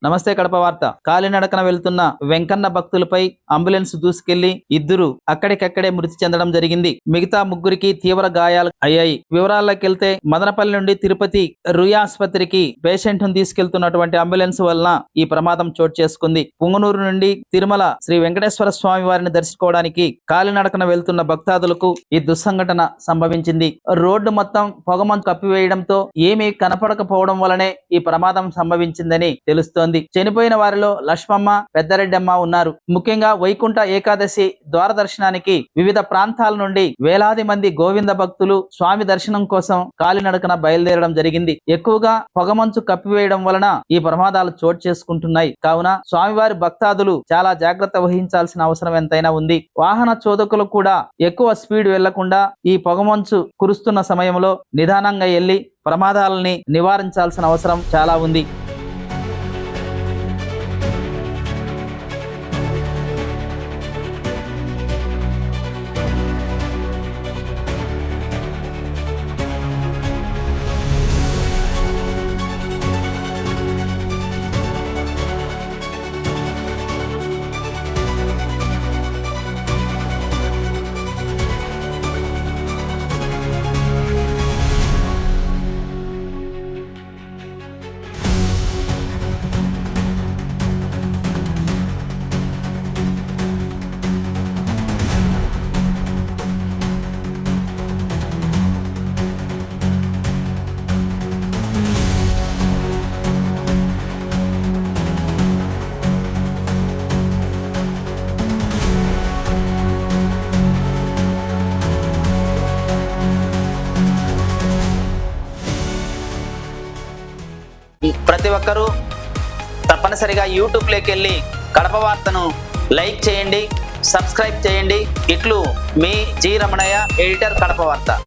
నమస్తే కడప వార్త. కాలినడకన వెళ్తున్న వెంకన్న భక్తులపై అంబులెన్స్ దూసుకెళ్లి ఇద్దరు అక్కడికక్కడే మృతి చెందడం జరిగింది. మిగతా ముగ్గురికి తీవ్ర గాయాలు అయ్యాయి. వివరాల్లోకి వెళ్తే మదనపల్లి నుండి తిరుపతి రుయా ఆసుపత్రికి పేషెంట్ ను తీసుకెళ్తున్నటువంటి అంబులెన్స్ వలన ఈ ప్రమాదం చోటు చేసుకుంది. పుంగనూరు నుండి తిరుమల శ్రీ వెంకటేశ్వర స్వామి వారిని దర్శించుకోవడానికి కాలినడకన వెళ్తున్న భక్తాదులకు ఈ దుస్సంఘటన సంభవించింది. రోడ్డు మొత్తం పొగమంచు కప్పివేయడంతో ఏమీ కనపడకపోవడం వలనే ఈ ప్రమాదం సంభవించిందని తెలుస్తోంది. చనిపోయిన వారిలో లక్ష్మమ్మ, పెద్దరెడ్డమ్మ ఉన్నారు. ముఖ్యంగా వైకుంఠ ఏకాదశి ద్వార దర్శనానికి వివిధ ప్రాంతాల నుండి వేలాది మంది గోవింద భక్తులు స్వామి దర్శనం కోసం కాలినడకన బయలుదేరడం జరిగింది. ఎక్కువగా పొగమంచు కప్పివేయడం వలన ఈ ప్రమాదాలు చోటు చేసుకుంటున్నాయి. కావున స్వామివారి భక్తాదులు చాలా జాగ్రత్త వహించాల్సిన అవసరం ఎంతైనా ఉంది. వాహన చోదకులు కూడా ఎక్కువ స్పీడ్ వెళ్లకుండా ఈ పొగమంచు కురుస్తున్న సమయంలో నిదానంగా వెళ్లి ప్రమాదాలని నివారించాల్సిన అవసరం చాలా ఉంది. ప్రతి ఒక్కరూ తప్పనిసరిగా యూట్యూబ్లోకి వెళ్ళి కడప వార్తను లైక్ చేయండి, సబ్స్క్రైబ్ చేయండి. ఇట్లు మీ జి రమణయ్య, ఎడిటర్, కడప వార్త.